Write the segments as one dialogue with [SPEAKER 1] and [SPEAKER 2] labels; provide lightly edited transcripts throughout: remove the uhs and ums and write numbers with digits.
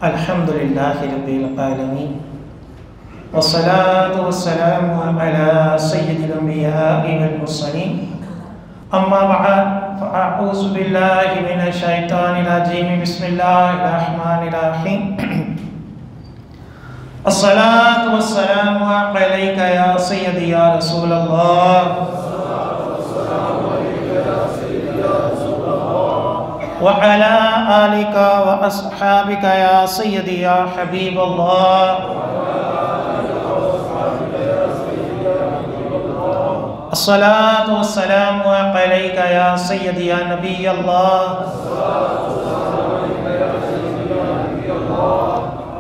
[SPEAKER 1] अल्हम्दुलिल्लाहि रब्बिल आलमीन वस्सलातु वस्सलामु अला सय्यिदिल अंबिया'i वल मुरसलीन अम्मा बअद फ़अऊज़ु बिल्लाहि मिनश शैतानिर रजीम बिस्मिल्लाहिर रहमानिर रहीम अस्सलातु वस्सलामु अलैका या सय्यदी या रसूलल्लाह व अला आलिका व अस्हाबिका या सय्यदी या हबीबल्लाह अस्सलातु वस्सलामु अलैका या सय्यदी या नबीयल्लाह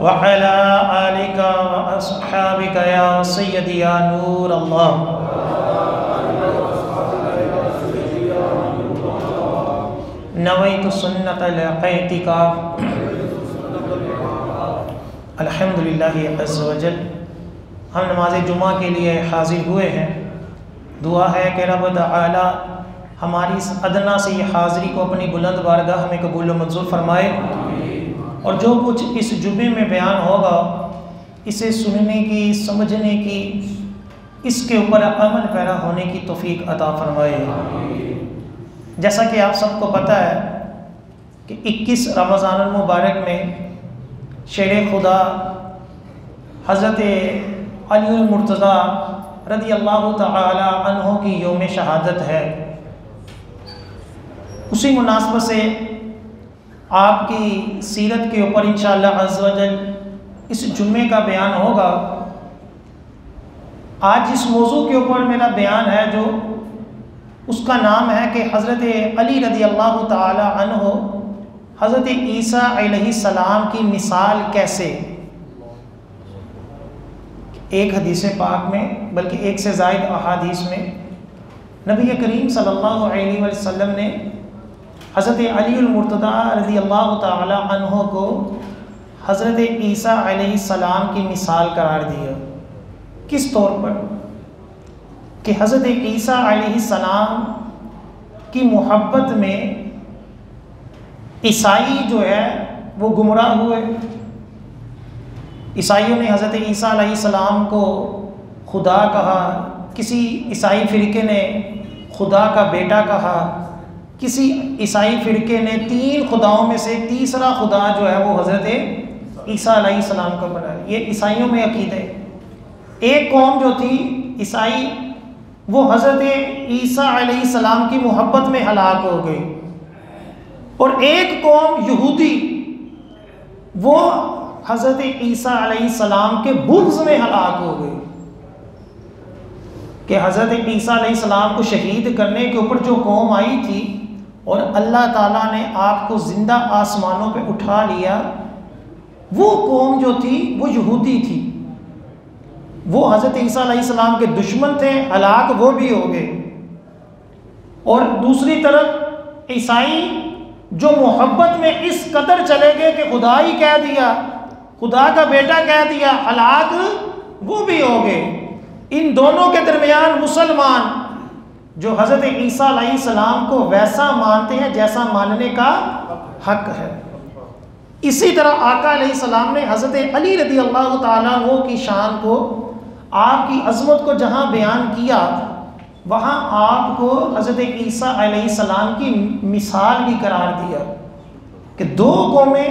[SPEAKER 1] व अला आलिका व अस्हाबिका या सय्यदी या नूरल्लाह। नवैतु सुन्नतल इतिकाफ। अल्हम्दुलिल्लाहि अज़्ज़ व जल। हम नमाज जुमा के लिए हाजिर हुए हैं। दुआ है कि रब तआला हमारी इस अदना से ये हाज़िरी को अपनी बुलंद बारगाह में कबूल व मंजूर फरमाए और जो कुछ इस जुमे में बयान होगा इसे सुनने की, समझने की, इसके ऊपर अमल पैरा होने की तौफीक अता फरमाए। जैसा कि आप सबको पता है कि 21 रमज़ानुल मुबारक में शेर खुदा हज़रत अलीउल मुर्तज़ा रज़ी अल्लाह तआला अन्हु की यौम शहादत है। उसी मुनासबत से आपकी सीरत के ऊपर इंशाअल्लाह अज़्ज़ व जल इस जुम्मे का बयान होगा। आज जिस मौजू के ऊपर मेरा बयान है जो उसका नाम है कि हज़रत अली रज़ी अल्लाह तआला अन्हु हज़रत ईसा अलैहिस्सलाम की मिसाल कैसे। एक हदीस पाक में बल्कि एक से ज़ायद अहादीस में नबी करीम सल्लल्लाहु अलैहि वसल्लम ने हज़रत अलीउल मुर्तज़ा रज़ी अल्लाह तआला अन्हु को हज़रत ईसा अलैहिस्सलाम की मिसाल करार दिया। किस तौर पर कि हज़रत ईसा अलैहिस्सलाम की मोहब्बत में ईसाई जो है वो गुमराह हुए। ईसाइयों ने हज़रत ईसा अलैहिस्सलाम को खुदा कहा, किसी ईसाई फ़िरके ने खुदा का बेटा कहा, किसी ईसाई फ़िरके ने 3 खुदाओं में से तीसरा खुदा जो है वो हज़रत ईसा अलैहिस्सलाम को बनाया। ये ईसाइयों में अक़ीदा है। एक कौम जो थी ईसाई वो हज़रत ईसा अलैहिस्सलाम की मोहब्बत में हलाक हो गई और एक कौम यहूदी वो हज़रत ईसा अलैहिस्सलाम के बुग़्ज़ में हलाक हो गई कि हज़रत ईसा अलैहिस्सलाम को शहीद करने के ऊपर जो कौम आई थी और अल्लाह ताला ने आपको ज़िंदा आसमानों पे उठा लिया, वो कौम जो थी वो यहूदी थी। वो हज़रत ईसा अलैहिस्सलाम के दुश्मन थे, हलाक वो भी हो गए। और दूसरी तरफ ईसाई जो मोहब्बत में इस कदर चले गए कि खुदा ही कह दिया, खुदा का बेटा कह दिया, हलाक वो भी हो गए। इन दोनों के दरमियान मुसलमान जो हज़रत ईसा अलैहिस्सलाम को वैसा मानते हैं जैसा मानने का हक है। इसी तरह आका अलैहिस्सलाम ने हज़रत अली रज़ी अल्लाह तआला अन्हु की शान को, आपकी अज़मत को जहाँ बयान किया वहाँ आपको हज़रत ईसा अलैहिस्सलाम की मिसाल भी करार दिया कि 2 कौमें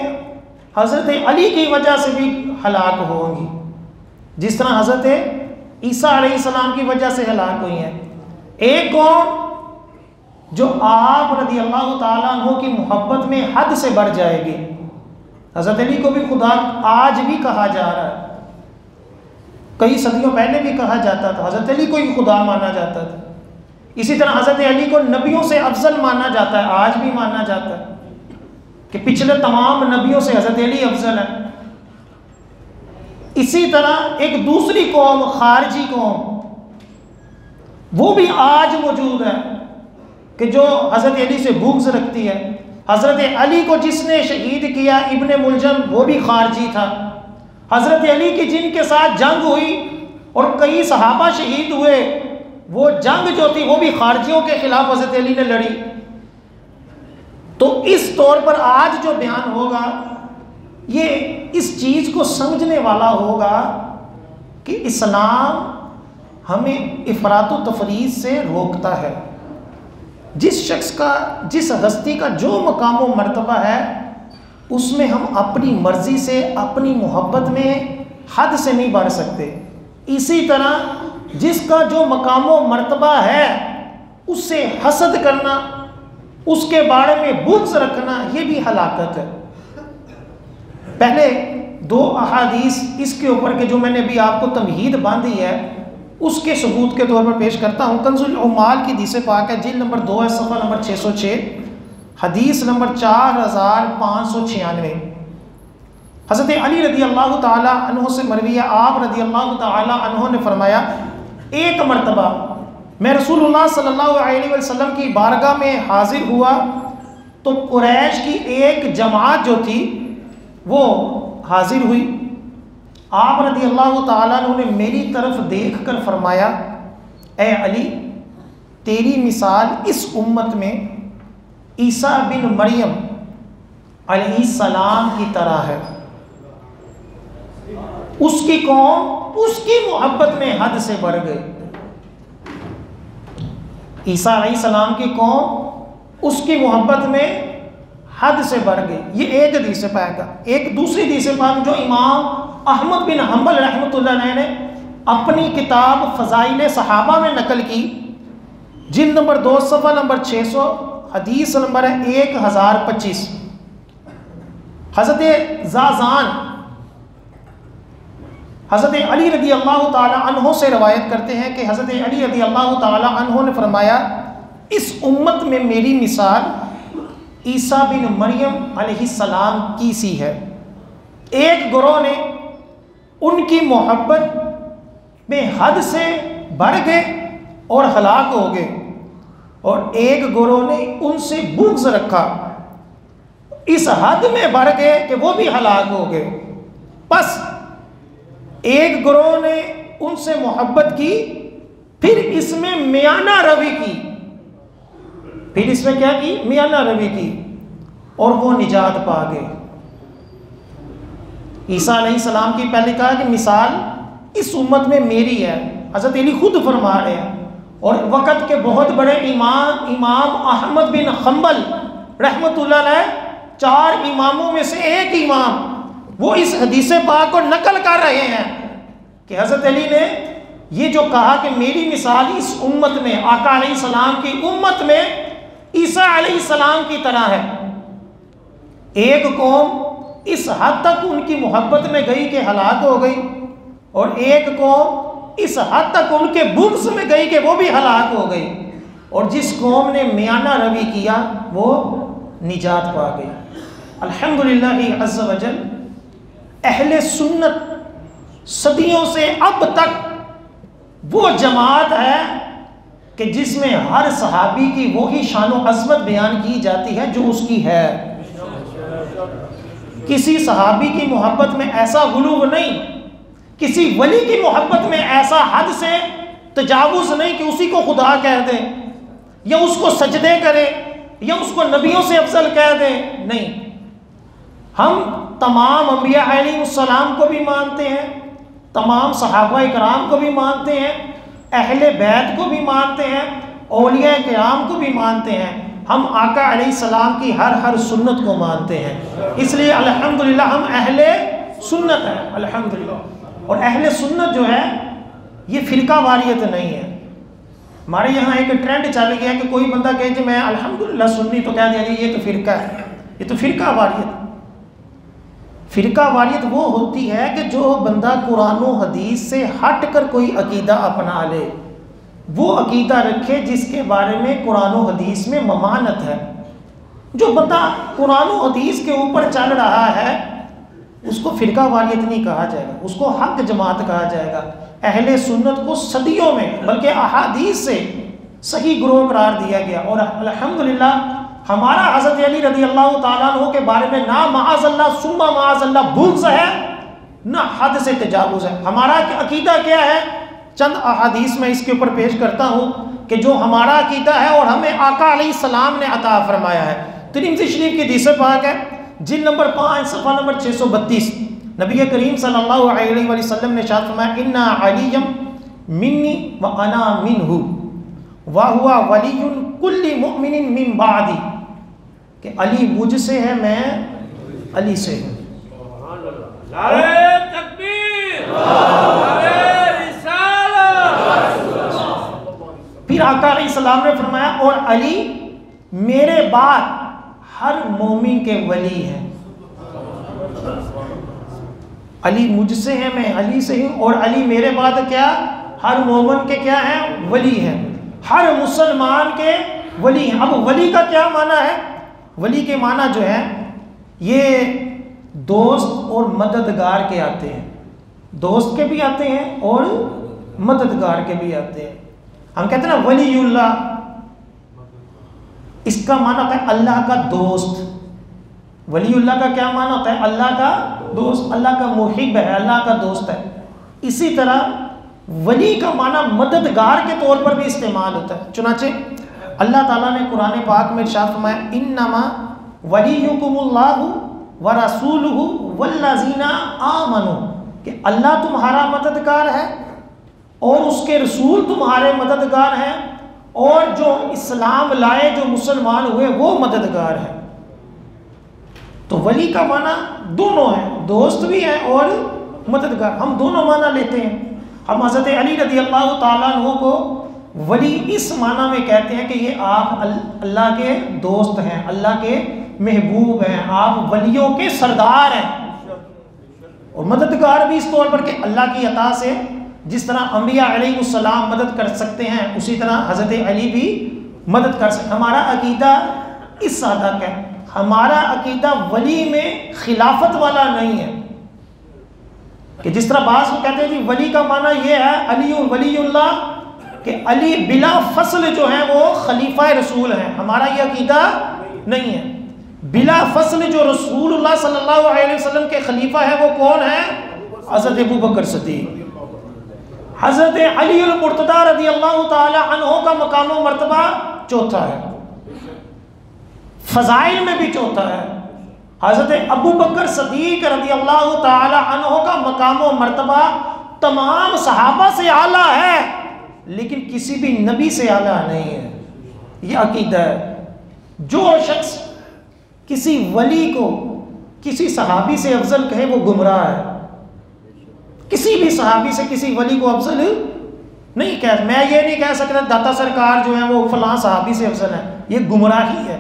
[SPEAKER 1] हज़रत अली की वजह से भी हलाक होंगी, जिस तरह हज़रत ईसा अलैहिस्सलाम की वजह से हलाक हुई हैं। एक कौम जो आप रज़ी अल्लाह तआला अन्हु की मोहब्बत में हद से बढ़ जाएगी। हज़रत अली को भी खुदा आज भी कहा जा रहा है, कई सदियों पहले भी कहा जाता था, हज़रत अली को ही खुदा माना जाता था। इसी तरह हज़रत अली को नबियों से अफजल माना जाता है, आज भी माना जाता है कि पिछले तमाम नबियों से हज़रत अली अफजल है। इसी तरह एक दूसरी कौम, खारजी कौम, वो भी आज मौजूद है कि जो हज़रत अली से बुग़्ज़ रखती है। हज़रत अली को जिसने शहीद किया इब्ने मुलजम वो भी खारजी था। हज़रत अली की जिनके साथ जंग हुई और कई सहाबा शहीद हुए, वो जंग जो थी वो भी खारजियों के खिलाफ हज़रत अली ने लड़ी। तो इस तौर पर आज जो बयान होगा ये इस चीज़ को समझने वाला होगा कि इस्लाम हमें इफरात व तफरीद से रोकता है। जिस शख्स का, जिस हस्ती का जो मकाम व मर्तबा है, उसमें हम अपनी मर्ज़ी से, अपनी मोहब्बत में हद से नहीं बढ़ सकते। इसी तरह जिसका जो मकाम व मर्तबा है, उससे हसद करना, उसके बारे में बुग़्ज़ रखना, ये भी हलाकत है। पहले दो अहादीस इसके ऊपर के जो मैंने भी आपको तमहीद बांधी है, उसके सबूत के तौर पर पेश करता हूँ। कंजुल उम्माल की हदीस पाक है, जिल्द नंबर 2 है, सफ़ा नंबर 606, हदीस नंबर 4596। हज़रत अली रदी अल्लाह ताला अन्हो से मरवी है, आप रदी अल्लाह ताला अन्हो ने फरमाया, एक मरतबा मैं रसूलुल्लाह सल्लल्लाहु अलैहि वसल्लम की बारगाह में हाजिर हुआ तो कुरैश की एक जमात जो थी वो हाजिर हुई। आप रदी अल्लाह ताला ने मेरी तरफ देख कर फरमाया, ए अली, तेरी मिसाल इस उम्मत में ईसा बिन मरियम अलैहिस्सलाम की तरह है। उसकी कौम उसकी मोहब्बत में हद से बढ़ गई। ईसा अलैहिस्सलाम की कौम उसकी मोहब्बत में हद से बढ़ गई। ये एक हदीस पाक का। एक दूसरी हदीस पाक जो इमाम अहमद बिन हम्बल रहमतुल्लाह अलैह ने अपनी किताब फ़ज़ाइल सहाबा में नकल की, जिल्द नंबर 2 सफ़ा नंबर 600, हदीस नंबर है 1025। हज़रत ज़ाज़ान हज़रत अली रदी अल्लाह ताला अन्हो से रवायत करते हैं कि हज़रत अली रदी अल्लाह ताला अन्हो ने फरमाया, इस उम्मत में मेरी मिसाल ईसा बिन मरियम अलैहिस्सलाम की सी है। एक गुरोह ने उनकी मोहब्बत में हद से बढ़ गए और हलाक हो गए, और एक गुरोह ने उनसे बुग़्ज़ रखा, इस हद में बढ़ गए कि वो भी हलाक हो गए। बस एक गुरोह ने उनसे मोहब्बत की, फिर इसमें मियाना रवी की, फिर इसमें क्या की, मियाना रवी की, और वो निजात पा गए। ईसा अलैहिस्सलाम की पहले कहा कि मिसाल इस उम्मत में मेरी है, हज़रत अली खुद फरमा रहे हैं। और वक़्त के बहुत बड़े इमाम अहमद बिन हम्बल रहमतुल्लाह अलैह, 4 इमामों में से एक इमाम, वो इस हदीस पाक को नकल कर रहे हैं कि हज़रत अली ने ये जो कहा कि मेरी मिसाल इस उम्मत में, आका अलैहिस्सलाम की उम्मत में ईसा अलैहिस्सलाम की तरह है। एक कौम इस हद तक उनकी मोहब्बत में गई कि हलाक हो गई, और एक कौम इस हद तक उनके बुग़्ज़ में गई कि वो भी हलाक हो गई, और जिस कौम ने मियाना रवी किया वो निजात पा गई। अल्हम्दुलिल्लाह अज़्ज़ व जल, अहले सुन्नत सदियों से अब तक वो जमात है कि जिसमें हर सहाबी की वही शान व अज़मत बयान की जाती है जो उसकी है। किसी सहाबी की मोहब्बत में ऐसा गुलूव नहीं, किसी वली की मोहब्बत में ऐसा हद से तजावुज़ नहीं कि उसी को खुदा कह दे, या उसको सजदे करे, या उसको नबियों से अफजल कह दे। नहीं, हम तमाम अंबिया अलैहिस्सलाम को भी मानते हैं, तमाम सहाबा इकराम को भी मानते हैं, अहले बैत को भी मानते हैं, औलिया किराम को भी मानते हैं। हम आका अलैहिस्सलाम की हर सुन्नत को मानते हैं। इसलिए अल्हम्दुलिल्लाह हम अहले सुन्नत हैं, अल्हम्दुलिल्लाह। और अहले सुन्नत जो है ये फ़िरका वारियत नहीं है। हमारे यहाँ एक ट्रेंड चल गया कि कोई बंदा कहे कि मैं अल्हम्दुलिल्लाह सुन्नी, तो कह दिया ये तो फ़िरका है, ये तो फ़िरका वारियत। फ़िरका वारियत वो होती है कि जो बंदा कुरान व हदीस से हट कर कोई अकीदा अपना ले, वो अकीदा रखे जिसके बारे में कुरान व हदीस में ममानत है। जो बंदा कुरान व हदीस के ऊपर चल रहा है उसको फ़िरका वारियत नहीं कहा जाएगा, उसको हक जमात कहा जाएगा। अहले सुन्नत को सदियों में बल्कि अहादीस से सही ग्रोह करार दिया गया। और अल्हम्दुलिल्लाह हमारा हज़रत अली रज़ी अल्लाह ताला अन्हु के बारे में ना माअज़ल्लाह सुम्मा माअज़ल्लाह बुग़्ज़ है, ना हद से तजावुज़ है। हमारा अकीदा क्या है, चंद अहादीस में इसके ऊपर पेश करता हूँ कि जो हमारा अकीदा है और हमें आका अलैहिस्सलाम ने अता फरमाया है। तिरमिज़ी शरीफ की हदीस पाक है, जिल्द नंबर 5 सफ़ा नंबर 632, नबी करीम सल्लल्लाहु अलैहि वसल्लम ने इरशाद फरमाया, इन्ना अलियम मिन्नी व अना मिन्हु व हुवा वलियुन कुल्ली मुमिनिन मिन बादी, कि अली मुझसे है, मैं अली से हूँ। फिर आका अलैहिस्सलाम ने फरमाया, और अली मेरे बाद हर मोमिन के वली हैं। अली मुझसे है, मैं अली से हूँ, और अली मेरे बाद क्या, हर मोमिन के क्या हैं, वली हैं, हर मुसलमान के वली हैं। अब वली का क्या माना है? वली के माना जो है ये दोस्त और मददगार के आते हैं, दोस्त के भी आते हैं और मददगार के भी आते हैं। हम कहते हैं ना वलीउल्लाह, इसका माना होता है अल्लाह का दोस्त। वलीउल्लाह का क्या माना होता है? अल्लाह का दोस्त, अल्लाह का मुहिब है, अल्लाह का दोस्त है। इसी तरह वली का माना मददगार के तौर पर भी इस्तेमाल होता है। चुनाचे अल्लाह ताला ने कुरान पाक में इरशाद फरमाया, इन्नमा वलियुकुमुल्लाहु व रसूलुहु वल्लज़ीना आमनु, कि अल्लाह तुम्हारा मददगार है और उसके रसूल तुम्हारे मददगार हैं, और जो इस्लाम लाए, जो मुसलमान हुए, वो मददगार है। तो वली का माना दोनों है, दोस्त भी है और मददगार, हम दोनों माना लेते हैं। हम हज़रत अली रज़ी अल्लाह ताला अन्हु को वली इस माना में कहते हैं कि ये आप अल्लाह के दोस्त हैं, अल्लाह के महबूब हैं, आप वलियों के सरदार हैं। और मददगार भी इस तौर पर कि अल्लाह की अता से जिस तरह अंबिया अलैहिस्सलाम मदद कर सकते हैं, उसी तरह हज़रत अली भी मदद कर सकते। हमारा अकीदा इस सादा का है, हमारा अकीदा वली में खिलाफत वाला नहीं है कि जिस तरह बाज़ को कहते हैं कि वली का माना ये है अली वलीउल्लाह, कि अली बिला फसल जो है वो खलीफा रसूल हैं। हमारा ये अकीदा नहीं है। बिला फसल जो रसूलुल्लाह सल्लल्लाहु अलैहि वसल्लम के खलीफा है वो कौन है? हज़रत अबू बकर सिद्दीक़। हज़रत अली अल मुर्तदा रज़ी अल्लाह ताला अन्हु का मकाम व मर्तबा चौथा है, फ़ज़ाइल में भी चौथा है। हज़रत अबू बकर सिद्दीक़ रज़ी अल्लाह ताला अन्हु का मकाम व मर्तबा तमाम सहाबा से आला है, लेकिन किसी भी नबी से आला नहीं है। ये अकीदा है। जो शख्स किसी वली को किसी सहाबी से अफजल कहे वो गुमराह है। किसी भी सहाबी से किसी वली को अफजल नहीं कह, मैं ये नहीं कह सकता दाता सरकार जो है वो फलां सहाबी से अफजल है। ये गुमराही है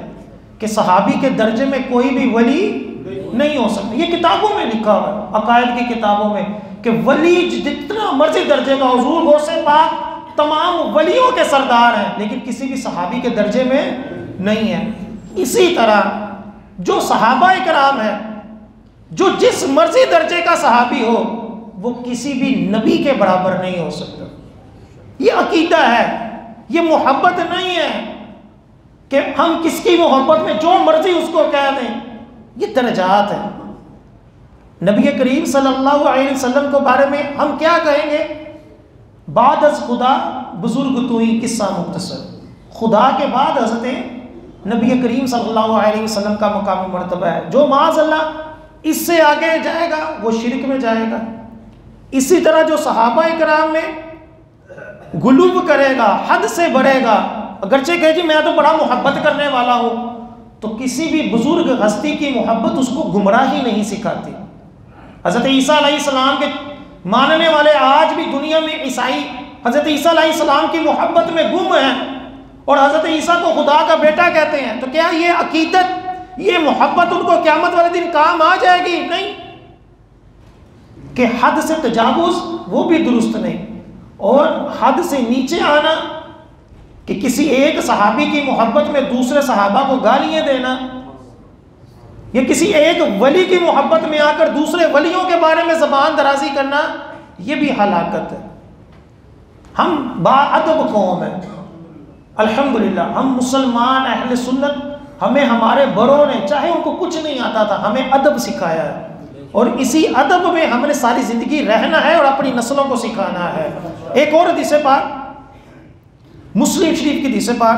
[SPEAKER 1] कि सहाबी के दर्जे में कोई भी वली नहीं हो सकता। ये किताबों में लिखा हुआ है, अकायद की किताबों में, कि वली जितना मर्जी दर्जे का, हुजूर गौसे पाक तमाम वलियों के सरदार हैं, लेकिन किसी भी सहाबी के दर्जे में नहीं है। इसी तरह जो सहाबा इकराम है, जो जिस मर्जी दर्जे का सहाबी हो, वो किसी भी नबी के बराबर नहीं हो सकता। ये अकीदा है, ये मोहब्बत नहीं है कि हम किसकी मोहब्बत में जो मर्जी उसको कह दें। ये दर्जात है। नबी करीम सल्लल्लाहु अलैहि वसल्लम के बारे में हम क्या कहेंगे? बाद अज खुदा बुजुर्ग तुई किस्सा मुख्तसर, खुदा के बाद हज़रत नबी करीम सल्लल्लाहु अलैहि वसल्लम का मकाम मर्तबा है। जो माज़अल्लाह इससे आगे जाएगा वो शिरक में जाएगा। इसी तरह जो सहाबा इकराम में गुलूब करेगा, हद से बढ़ेगा, अगरचे कहे जी मैं तो बड़ा मोहब्बत करने वाला हूँ, तो किसी भी बुजुर्ग हस्ती की मोहब्बत उसको गुमराही नहीं सिखाती। हज़रत ईसा अलैहिस्सलाम के मानने वाले आज भी दुनिया में ईसाई हज़रत ईसा अलैहिस्सलाम की मोहब्बत में गुम हैं और हज़रत ईसा को खुदा का बेटा कहते हैं। तो क्या ये अकीदत, ये मोहब्बत उनको क़यामत वाले दिन काम आ जाएगी? नहीं। कि हद से तजावुज़ वो भी दुरुस्त नहीं, और हद से नीचे आना कि किसी एक सहाबी की मोहब्बत में दूसरे सहाबा को गालियाँ देना, या किसी एक वली की मोहब्बत में आकर दूसरे वलियों के बारे में ज़बान दराजी करना, ये भी हलाकत है। हम बाअदब कौम है, अल्हम्दुलिल्लाह। हम मुसलमान अहले सुन्नत, हमें हमारे बड़ों ने, चाहे उनको कुछ नहीं आता था, हमें अदब सिखाया है, और इसी अदब में हमने सारी ज़िंदगी रहना है और अपनी नस्लों को सिखाना है। एक और हदीस पाक, मुस्लिम शरीफ की हदीस पाक,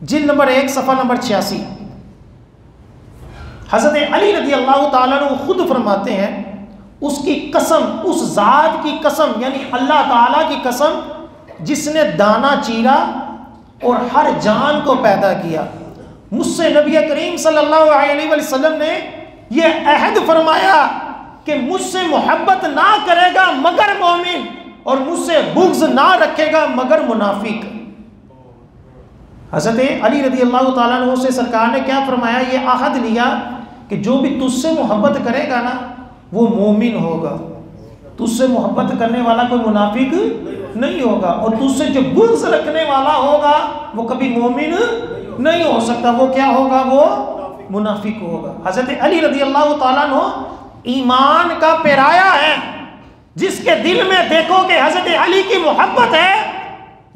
[SPEAKER 1] जिल्द नंबर 1 सफ़ा नंबर 86, हज़रत अली रज़ी अल्लाह ताला अन्हु खुद फरमाते हैं, उसकी कसम, उस ज़ात की कसम, यानी अल्लाह ताला की कसम जिसने दाना चीरा और हर जान को पैदा किया, मुझसे नबी करीम सल्लल्लाहु अलैहि वसल्लम ने यह अहद फरमाया कि मुझसे मोहब्बत ना करेगा मगर मोमिन, और मुझसे बुग़्ज़ ना रखेगा मगर मुनाफिक। हज़रत अली रज़ी अल्लाह ताला अन्हु से सरकार ने क्या फरमाया, ये अहद लिया कि जो भी तुझसे मोहब्बत करेगा ना वो मोमिन होगा, तुझसे मोहब्बत करने वाला कोई मुनाफिक नहीं होगा, और तुझसे जो बुग़्ज़ रखने वाला होगा वो कभी मोमिन नहीं हो सकता, वो क्या होगा, वो मुनाफिक होगा। हज़रत अली रज़ी अल्लाह ताला अन्हु ईमान का पेराया है, जिसके दिल में देखो कि हज़रत अली की मोहब्बत है,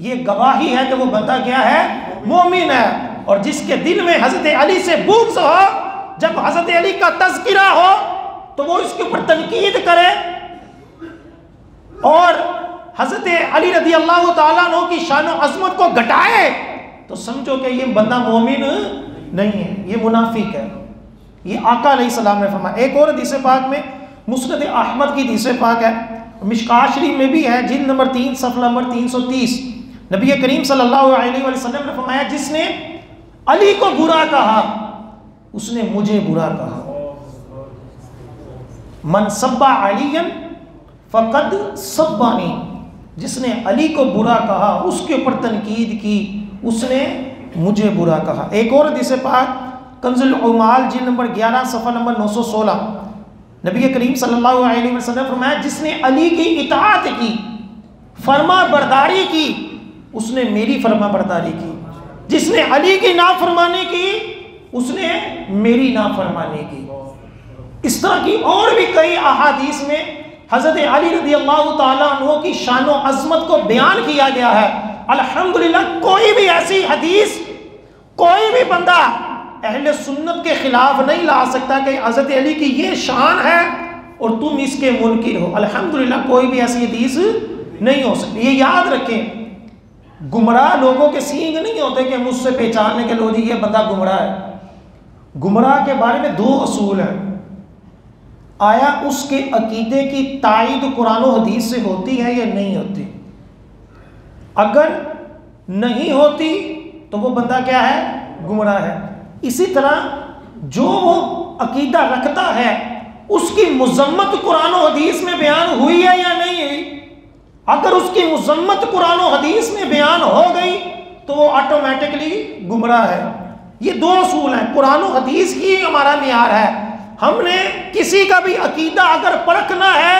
[SPEAKER 1] ये गवाही है कि वो बंदा क्या है, मोमिन है। और जिसके दिल में हज़रत अली से बुग़्ज़ हो, जब हज़रत अली का तज़किरा हो तो वो इसके ऊपर तनकीद करे और हज़रत अली रज़ी अल्लाह ताला अन्हु की शान और अज़मत को घटाए, तो समझो कि ये बंदा मोमिन नहीं है, ये मुनाफिक है। ये आका अलैहिस्सलाम ने फरमाया। एक और हदीस पाक में, मुस्नद अहमद की हदीस पाक है, मिशकात शरीफ में भी है, जिल्द नंबर 3 सफ़ा नंबर 330, नबी करीम सल्लल्लाहु अलैहि वसल्लम ने फरमाया, जिसने अली को बुरा कहा उसने मुझे बुरा कहा। मन सब्बा अलीयन फ़क़द सब्बानी, जिसने अली को बुरा कहा, उसके ऊपर तनकीद की, उसने मुझे बुरा कहा। एक और हदीस पाक कंज़ुल उमाल जिल्द नंबर 11 सफ़ा नंबर 916, नबी करीम सल्लल्लाहु अलैहि वसल्लम ने फरमाया, जिसने अली की इताअत की, फरमा बरदारी की, उसने मेरी फरमा बरदारी की, जिसने अली की नाफरमानी की उसने मेरी नाफरमानी की। इस तरह की और भी कई अहादीस में हज़रत अली रज़ी अल्लाह ताला अन्हु की शान और अज़मत को बयान किया गया है। अल्हम्दुलिल्लाह, कोई भी ऐसी हदीस, कोई भी बंदा अहले सुन्नत के खिलाफ नहीं ला सकता कि हज़रत अली की ये शान है और तुम इसके मुनकिर हो। अल्हम्दुलिल्लाह, कोई भी ऐसी हदीस नहीं हो सकती। ये याद रखें, गुमराह लोगों के सींग नहीं होते कि मुझसे पहचानने के लो जी ये बंदा गुमराह है। गुमराह के बारे में 2 असूल हैं, आया उसके अकीदे की तायद कुरान और हदीस से होती है या नहीं होती। अगर नहीं होती तो वो बंदा क्या है, गुमराह है। इसी तरह जो वो अकीदा रखता है उसकी मुज़म्मत कुरान और हदीस में बयान हुई है या नहीं हुई। अगर उसकी मुज़म्मत कुरान और हदीस में बयान हो गई तो वो ऑटोमेटिकली गुमराह है। ये 2 असूल हैं, कुरान और हदीस ही हमारा मियार है। हमने किसी का भी अकीदा अगर परखना है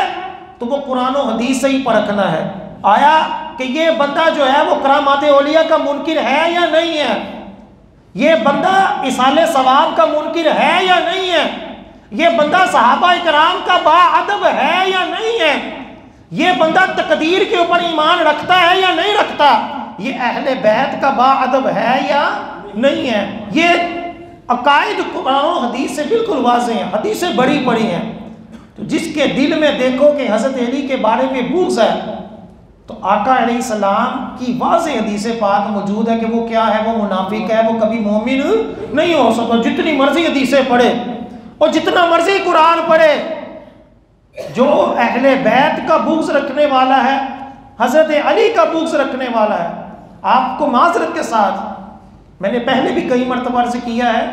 [SPEAKER 1] तो वो कुरान और हदीस से ही परखना है। आया कि ये बंदा जो है वो करामात औलिया का मुनकिर है या नहीं है, ये बंदा इसाले सवाब का मुनकिर है या नहीं है, ये बंदा सहाबा इकराम का बाअदब है या नहीं है, ये बंदा तकदीर के ऊपर ईमान रखता है या नहीं रखता, ये अहले बैत का बाअदब है या नहीं है। ये अकायद कुरान और हदीस से बिल्कुल वाज़ेह हैं, हदीसें बड़ी बड़ी हैं। तो जिसके दिल में देखो कि हज़रत अली के बारे में बुग़्ज़ है, तो आका अलैहिस्सलाम की वाज़ेह हदीस पाक मौजूद है कि वो क्या है, वो मुनाफिक है, वो कभी मोमिन नहीं हो सकता। जितनी मर्जी हदीसें पढ़े और जितना मर्जी कुरान पढ़े, जो अहले बैत का बुग़्ज़ रखने वाला है, हज़रत अली का बुग़्ज़ रखने वाला है, आपको माज़रत के साथ मैंने पहले भी कई मरतबा से किया है,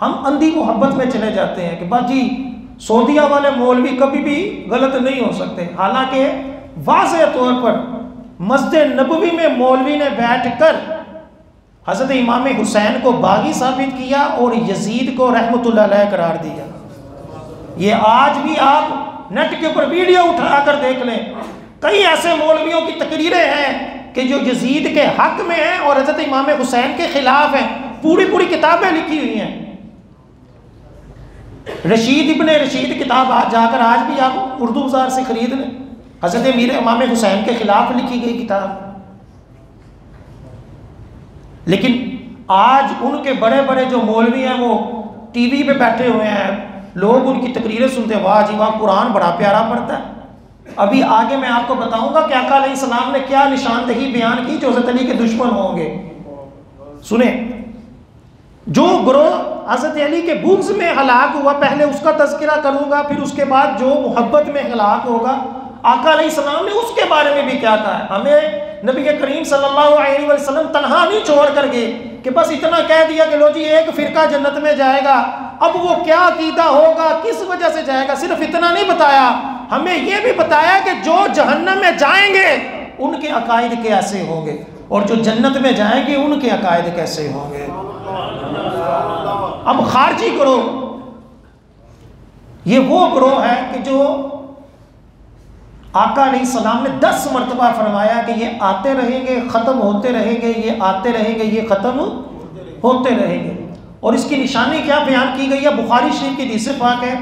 [SPEAKER 1] हम अंधी मोहब्बत में चले जाते हैं कि बाजी सऊदिया वाले मौलवी कभी भी गलत नहीं हो सकते। हालांकि वाज़ेह तौर पर मस्जिद नबवी में मौलवी ने बैठकर हज़रत इमाम हुसैन को बागी साबित किया और यजीद को रहमतुल्लाह अलैह करार दिया। ये आज भी आप नेट के ऊपर वीडियो उठाकर देख लें, कई ऐसे मौलवियों की तकरीरें हैं कि जो यजीद के हक में हैं और हज़रत इमाम हुसैन के खिलाफ हैं। पूरी पूरी किताबें लिखी हुई हैं। रशीद इब्ने रशीद किताब आज जाकर आज भी आप उर्दू बाजार से खरीद लें, हज़रत मीर इमाम हुसैन के खिलाफ लिखी गई किताब। लेकिन आज उनके बड़े बड़े जो मौलवी हैं वो टीवी पे बैठे हुए हैं, लोग उनकी तकरीरें सुनते, वाह जी वाह कुरान बड़ा प्यारा पढ़ता है। अभी आगे मैं आपको बताऊंगा कि आका अलैहिस्सलाम ने क्या निशानदही बयान की जो हज़रत अली के दुश्मन होंगे। सुने, जो ग्रोह हज़रत अली के बुग़्ज़ में हलाक हुआ, पहले उसका तज़किरा करूँगा, फिर उसके बाद जो मोहब्बत में हलाक होगा आका अलैहिस्सलाम ने उसके बारे में भी क्या कहा है। हमें नबी करीम सल्लल्लाहु अलैहि वसल्लम तन्हा नहीं छोड़ कर गए कि बस इतना कह दिया कि लो जी एक फ़िरका जन्नत में जाएगा, अब वो क्या अकीदा होगा, किस वजह से जाएगा, सिर्फ इतना नहीं बताया, हमें ये भी बताया कि जो जहन्नम में जाएंगे उनके अकायद कैसे होंगे और जो जन्नत में जाएंगे उनके अकायद कैसे होंगे। अब खारजी ग्रोह, ये वो ग्रोह है कि जो आका अलैहिस्सलाम ने 10 मरतबा फरमाया कि ये आते रहेंगे, ख़त्म होते रहेंगे, ये आते रहेंगे, ये ख़त्म होते रहेंगे। और इसकी निशानी क्या बयान की गई है, बुखारी शरीफ की हदीस पाक है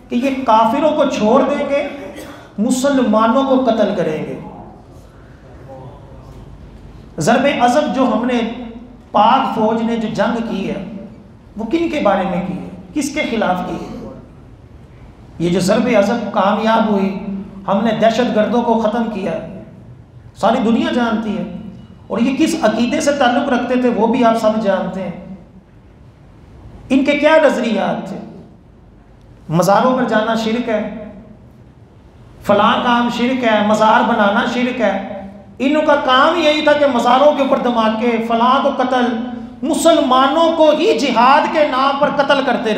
[SPEAKER 1] कि ये काफिरों को छोड़ देंगे, मुसलमानों को कत्ल करेंगे। ज़रबे अज़ब जो हमने पाक फौज ने जो जंग की है वो किन के बारे में की है, किसके खिलाफ की है? ये जो ज़रबे अज़ब कामयाब हुई, हमने दहशत गर्दों को ख़त्म किया, सारी दुनिया जानती है। और ये किस अकीदे से ताल्लुक़ रखते थे वो भी आप सब जानते हैं। इनके क्या नज़रियात थे? मज़ारों पर जाना शिरक है, फलां काम शिरक है, मज़ार बनाना शिरक है। इनका काम यही था कि मज़ारों के ऊपर धमाके, फलां को कत्ल, मुसलमानों को ही जिहाद के नाम पर कत्ल करते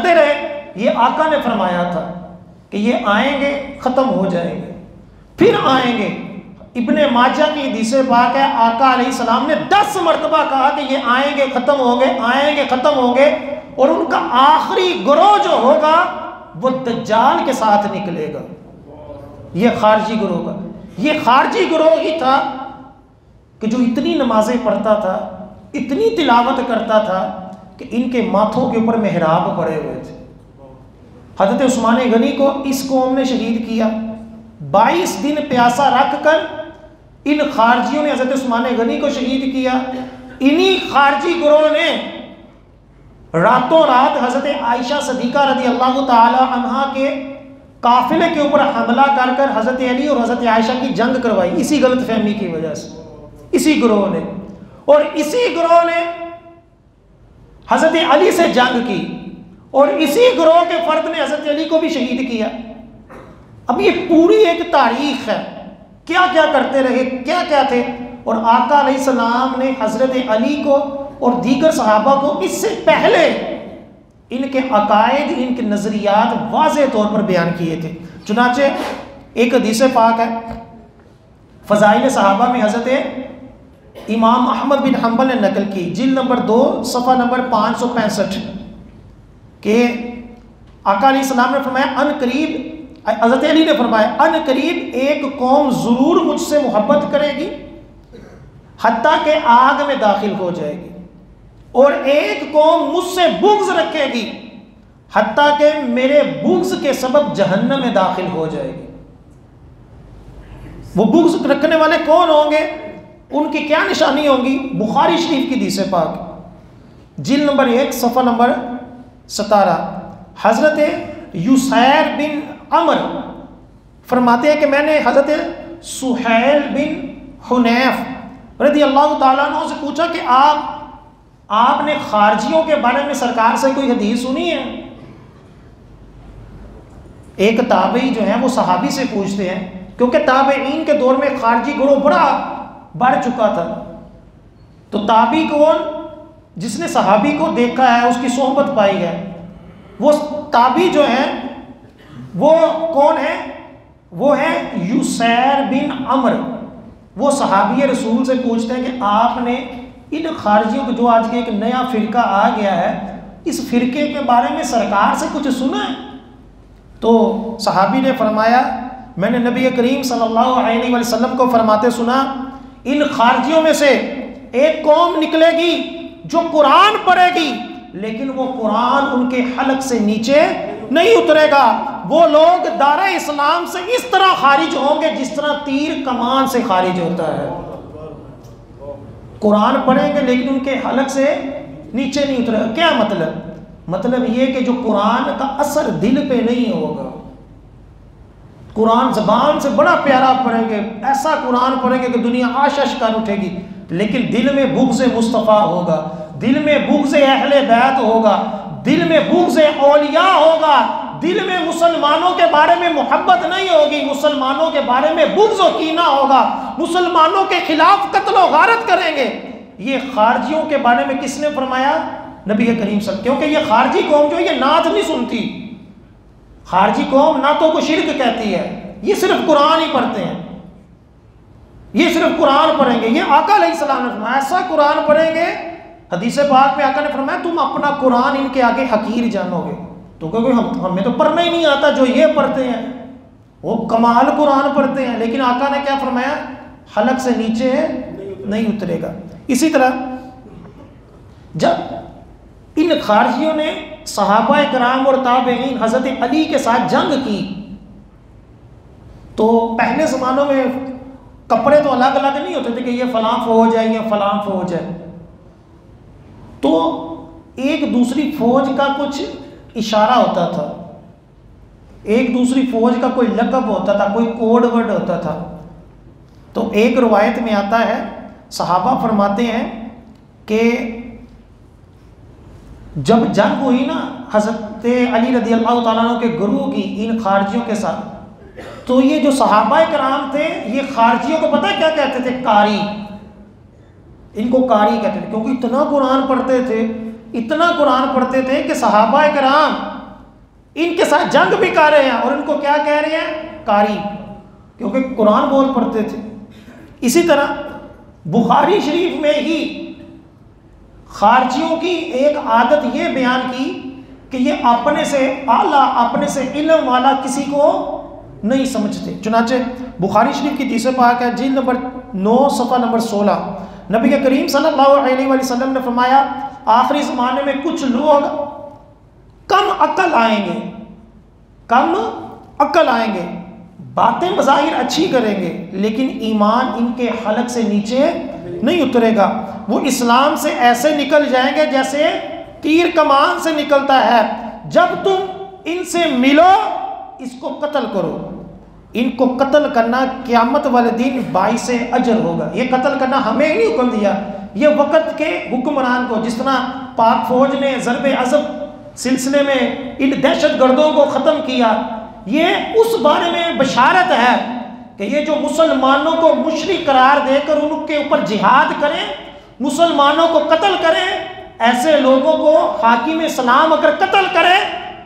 [SPEAKER 1] रहे। ये आका ने फरमाया था कि ये आएंगे, ख़त्म हो जाएंगे, फिर आएंगे। इब्ने माजा की हदीस पाक है, आका अलैहिस्सलाम ने 10 मरतबा कहा कि ये आएंगे, ख़त्म होंगे, आएंगे, ख़त्म होंगे। और उनका आखिरी ग्रोह जो होगा वो दज्जाल के साथ निकलेगा। ये खारजी ग्रोह का, ये खारजी ग्रोह ही था कि जो इतनी नमाजें पढ़ता था, इतनी तिलावत करता था कि इनके माथों के ऊपर मेहराब पड़े हुए थे। हज़रत उस्मान गनी को इस कौम ने शहीद किया। 22 दिन प्यासा रख कर इन खारजियों ने हज़रत उस्मान गनी को शहीद किया। इन्हीं खारजी ग्रोह ने रातों रात हज़रत आयशा सदीक़ा रज़ी अल्लाह ताला अन्हा के काफिले के ऊपर हमला कर कर हज़रत अली और हज़रत आयशा की जंग करवाई, इसी गलत फहमी की वजह से, इसी ग्रोह ने। और इसी ग्रोह ने हज़रत अली से जंग की और इसी ग्रोह के फर्द ने हज़रत अली को भी शहीद किया। अब ये पूरी एक तारीख है, क्या क्या करते रहे, क्या क्या थे। और आका अलैहिस्सलाम ने हज़रत अली को और दीगर सहाबा को इससे पहले इनके अकायद, इनके नज़रियात वाज़ेह तौर पर बयान किए थे। चुनाचे एक हदीस पाक है फ़ज़ाइल सहाबा में, हज़रत इमाम अहमद बिन हम्बल ने नकल की, जिल्द नंबर 2 सफ़ा नंबर 565 के आका अलैहिस्सलाम ने फरमाया, अन करीब, हज़रत अली ने फरमाया, अन करीब एक कौम ज़रूर मुझसे मोहब्बत करेगी हत्ता के आग में दाखिल हो जाएगी, और एक कौम मुझसे बुग़्ज़ रखेगी हत्ता के मेरे बुग़्ज़ के सबब जहन्नम में दाखिल हो जाएगी। वो बुग़्ज़ रखने वाले कौन होंगे, उनकी क्या निशानी होंगी? बुखारी शरीफ की हदीस पाक जिल्द नंबर 1 सफ़ा नंबर 17, हज़रत युसैर बिन अमर फरमाते हैं कि मैंने हज़रत सुहैल बिन हुनैफ रज़ी अल्लाह ताला अन्हु से पूछा कि आपने खारजियों के बारे में सरकार से कोई हदीस सुनी है? एक ताबई जो है वो सहाबी से पूछते हैं, क्योंकि ताबईन के दौर में खारजी ग्रोह बड़ा बढ़ चुका था। तो ताबी कौन? जिसने सहाबी को देखा है, उसकी सोहबत पाई है। वो ताबी जो है वो कौन है? वो है युसैर बिन अमर। वो सहाबी रसूल से पूछते हैं कि आपने इन खारजियों को, जो आज के एक नया फ़िरका आ गया है, इस फ़िरके के बारे में सरकार से कुछ सुना है? तो सहाबी ने फरमाया, मैंने नबी करीम सल्लल्लाहु अलैहि वसल्लम को फरमाते सुना, इन खारजियों में से एक कौम निकलेगी जो कुरान पढ़ेगी, लेकिन वो कुरान उनके हलक से नीचे नहीं उतरेगा। वो लोग दारे इस्लाम से इस तरह खारिज होंगे जिस तरह तीर कमान से खारिज होता है। कुरान पढ़ेंगे लेकिन उनके हलक से नीचे नहीं उतरेगा। क्या मतलब? मतलब ये कि जो कुरान का असर दिल पे नहीं होगा। कुरान ज़बान से बड़ा प्यारा पढ़ेंगे, ऐसा कुरान पढ़ेंगे कि दुनिया आश आश कर उठेगी, लेकिन दिल में बुग़्ज़ मुस्तफ़ा होगा, दिल में बुग़्ज़ अहले बैत होगा, दिल में बुग़्ज़ औलिया होगा, दिल में मुसलमानों के बारे में मोहब्बत नहीं होगी, मुसलमानों के बारे में बुग़्ज़ और कीना होगा, मुसलमानों के खिलाफ कत्ल और गारत करेंगे। ये खारजियों के बारे में किसने फरमाया? नबी करीम सल्लल्लाहु अलैहि वसल्लम। क्योंकि ये खारजी कौम जो ये नात नहीं सुनती, खारजी कौम नातों को शिरक कहती है, ये सिर्फ कुरान ही पढ़ते हैं, ये सिर्फ कुरान पढ़ेंगे। ये आका अलैहिस्सलाम ने फरमाया ऐसा कुरान पढ़ेंगे, हदीस पाक में आका ने फरमाया तुम अपना कुरान इनके आगे हकीर जानोगे। तो क्योंकि हमें तो पढ़ना ही नहीं आता, जो ये पढ़ते हैं वो कमाल कुरान पढ़ते हैं, लेकिन आका ने क्या फरमाया? हलक से नीचे नहीं उतरेगा। इसी तरह जब इन खारजियों ने सहाबा कराम और ताबईन हज़रत अली के साथ जंग की, तो पहले ज़मानों में कपड़े तो अलग अलग नहीं होते थे कि ये फलां फौज है, ये फलां फौज है, तो एक दूसरी फौज का कुछ इशारा होता था, एक दूसरी फौज का कोई लक़ब होता था, कोई कोड वर्ड होता था। तो एक रवायत में आता है, सहाबा फरमाते हैं कि जब जंग हुई ना हज़रत अली रज़ी अल्लाह ताला अन्हु के गुरु की इन खारजियों के साथ, तो ये जो सहाबा कराम थे ये खारजियों को पता क्या कहते थे? कारी। इनको कारी कहते थे, क्योंकि इतना कुरान पढ़ते थे, इतना कुरान पढ़ते थे कि सहाबा कराम इनके साथ जंग भी कर रहे हैं और इनको क्या कह रहे हैं? कारी, क्योंकि कुरान बहुत पढ़ते थे। इसी तरह बुखारी शरीफ में ही खारजियों की एक आदत ये बयान की कि ये अपने से आला, अपने से इल्म वाला किसी को नहीं समझते। चुनाचे बुखारी शरीफ की हदीस पाक है, जिल्द नंबर 9 सफ़ा नंबर 16, नबी करीम सल्लल्लाहु अलैहि वसल्लम ने फरमाया आखिरी ज़माने में कुछ लोग कम अक्ल आएंगे, कम अक्ल आएंगे, बातें बज़ाहिर अच्छी करेंगे लेकिन ईमान इनके हलक से नीचे नहीं उतरेगा। वो इस्लाम से ऐसे निकल जाएंगे जैसे तीर कमान से निकलता है। जब तुम इनसे मिलो इसको कत्ल करो, इनको कत्ल करना क़यामत वाले दिन बाइसे अजर होगा। ये कत्ल करना हमें नहीं हुक्म दिया, ये वक़्त के हुक्मरान को, जिस तरह पाक फौज ने ज़रबे अज़ब सिलसिले में इन दहशत गर्दों को ख़त्म किया, ये उस बारे में बशारत है कि ये जो मुसलमानों को मुशरिक करार देकर उनके ऊपर जिहाद करें, मुसलमानों को कत्ल करें, ऐसे लोगों को हाकिम इस्लाम अगर कत्ल करे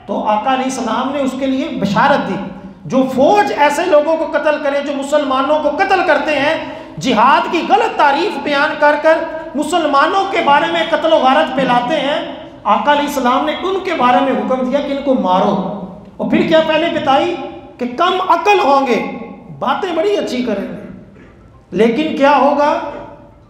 [SPEAKER 1] तो आका अलैहिस्सलाम ने उसके लिए बशारत दी। जो फौज ऐसे लोगों को कत्ल करे जो मुसलमानों को कत्ल करते हैं, जिहाद की गलत तारीफ बयान कर कर मुसलमानों के बारे में कत्ल गारत फैलाते हैं, आका अलैहिस्सलाम ने उनके बारे में हुक्म दिया कि इनको मारो। और फिर क्या पहले बताई कि कम अकल होंगे, बातें बड़ी अच्छी करेंगे लेकिन क्या होगा?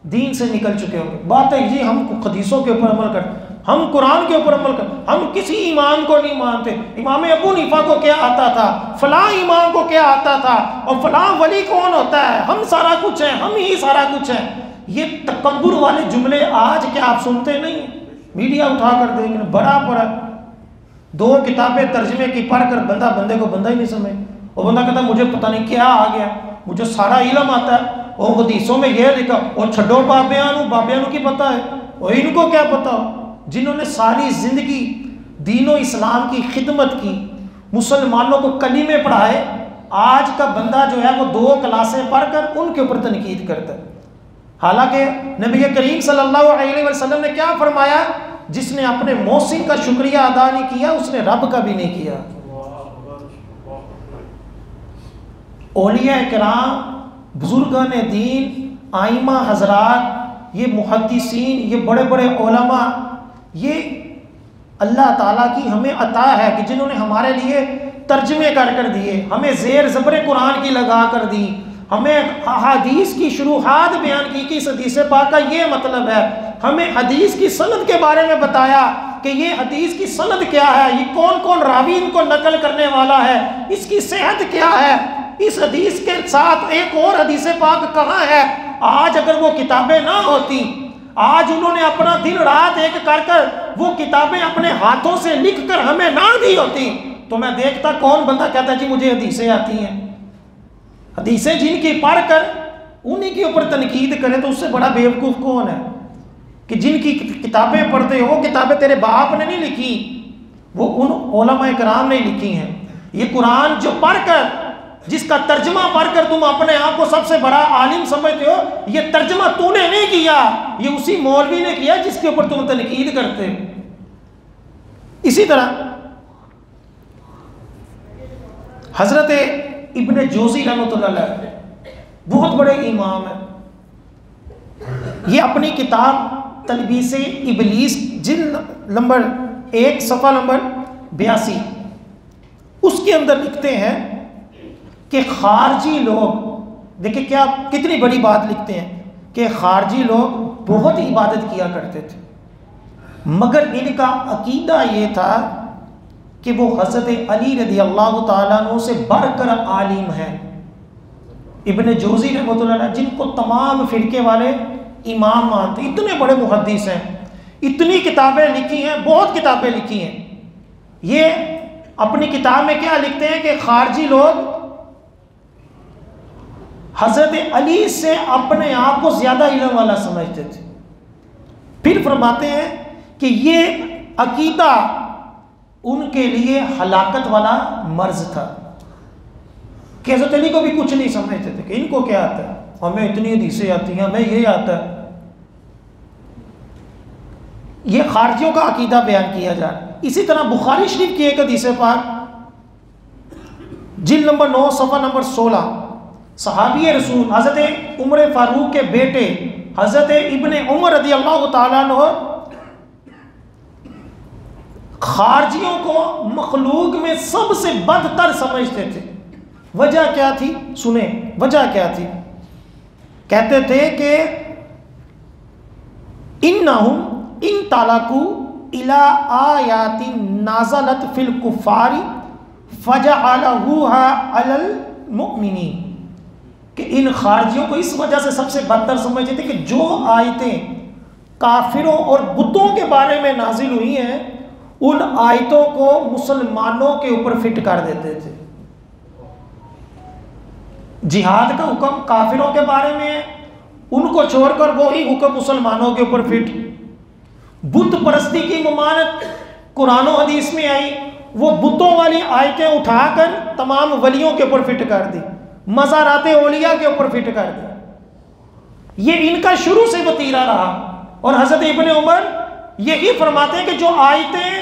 [SPEAKER 1] दीन से निकल चुके होंगे। बातें जी हम हदीसों के ऊपर अमल कर, हम कुरान के ऊपर अमल कर, हम किसी ईमान को नहीं मानते। इमाम अबू हनीफा को क्या आता था, फलां इमाम को क्या आता था, और फलां वली कौन होता है, हम सारा कुछ है, हम ही सारा कुछ है। ये तकब्बुर वाले जुमले आज क्या आप सुनते नहीं? मीडिया उठा कर देंगे बड़ा पड़ा, 2 किताबें तर्जमे की पढ़ कर बंदा बंदे को बंदा ही नहीं समझ, और बंदा कहता मुझे पता नहीं क्या आ गया, मुझे सारा इल्म आता है, और हदीसों में यह लिखा, और छड्डो बाबियानू की पता है, और इनको क्या पता हो? जिन्होंने सारी ज़िंदगी दीनो इस्लाम की खिदमत की, मुसलमानों को कलीमे पढ़ाए, आज का बंदा जो है वो 2 क्लासें पढ़कर उनके ऊपर तनकीद करता है। हालांकि नबी करीम सल्लल्लाहु अलैहि वसल्लम ने क्या फरमाया? जिसने अपने मौसिन का शुक्रिया अदा नहीं किया उसने रब का भी नहीं किया। औलिया किराम, बुजुर्गान दीन, आइमा हजरात, ये मुहद्दिसीन, ये बड़े बड़े उलमा, ये अल्लाह ताला की हमें अता है कि जिन्होंने हमारे लिए तर्जमे कर दिए, हमें ज़ेर ज़बर कुरान की लगा कर दी, हमें हदीस की शुरुआत बयान की कि इस हदीस पाक का ये मतलब है, हमें हदीस की सनद के बारे में बताया कि ये हदीस की सनद क्या है, ये कौन कौन रावी इनको नकल करने वाला है, इसकी सेहत क्या है, इस हदीस के साथ एक और हदीस पाक कहाँ है। आज अगर वो किताबें ना होती, आज उन्होंने अपना दिन रात एक कर कर वो किताबें अपने हाथों से लिख कर हमें ना दी होती, तो मैं देखता कौन बंदा कहता जी मुझे हदीसें आती हैं। हदीसें जिनकी पढ़ कर उन्हीं के ऊपर तनकीद करें तो उससे बड़ा बेवकूफ़ कौन है कि जिनकी किताबें पढ़ते हो वो किताबें तेरे बाप ने नहीं लिखी, वो उन उलमा इकराम ने लिखी हैं। ये कुरान जो पढ़कर, जिसका तर्जमा पढ़कर तुम अपने आप को सबसे बड़ा आलिम समझते हो, ये तर्जमा तूने नहीं किया, ये उसी मौलवी ने किया जिसके ऊपर तुम तनकीद करते हो। इसी तरह हजरत इब्ने जोजी रहमतुल्लाह अलैह बहुत बड़े इमाम हैं। ये अपनी किताब तलबीस इबलीस जिल्द नंबर 1 सफ़ा नंबर 82 उसके अंदर लिखते हैं कि खारजी लोग, देखिए क्या कितनी बड़ी बात लिखते हैं कि खारजी लोग बहुत इबादत किया करते थे, मगर इनका अकीदा ये था कि वो हज़रत अली रज़ियल्लाहु ताला अन्हु से बढ़कर आलिम है। इब्ने जोज़ी रहमतुल्लाह अलैह जिनको तमाम फ़िरके वाले इमाम मानते, इतने बड़े मुहद्दिस हैं, इतनी किताबें लिखी हैं, बहुत किताबें लिखी हैं। ये अपनी किताब में क्या लिखते हैं कि खारजी लोग हज़रत अली से अपने आप को ज़्यादा इल्म वाला समझते थे। फिर फरमाते हैं कि ये अकीदा उनके लिए हलाकत वाला मर्ज था कि हज़रत अली को भी कुछ नहीं समझते थे कि इनको क्या आता है, हमें इतनी हदीसें आती हैं, हमें ये आता है। ये खारजियों का अकीदा बयान किया जा रहा है। इसी तरह बुखारी शरीफ की एक हदीस पाक जिल्द नंबर 9 सफ़ा नंबर 16 सहाबी रसूल हज़रत उमर फारूक के बेटे हज़रत इब्ने उमर रज़ियल्लाहु ताला अन्हु खारजियों को मखलूक में सबसे बदतर समझते थे। वजह क्या थी, सुने वजह क्या थी। कहते थे कि इन्नहुम इन तालाकू इला आयाति नाज़लत फिल कुफ़ारी फजअलहुहा अलल मुमिनीन, कि इन खारजियों को इस वजह से सबसे बदतर समझते थे कि जो आयतें काफिरों और बुतों के बारे में नाजिल हुई हैं उन आयतों को मुसलमानों के ऊपर फिट कर देते थे। जिहाद का हुक्म काफिरों के बारे में, उनको छोड़कर वही हुक्म मुसलमानों के ऊपर फिट। बुत परस्ती की ममानत कुरान और हदीस में आई, वो बुतों वाली आयतें उठाकर तमाम वलियों के ऊपर फिट कर दी, मज़ाराते औलिया के ऊपर फिट कर दी। ये इनका शुरू से वतीरा रहा। और हज़रत इब्ने उमर यही फरमाते हैं कि जो आयतें,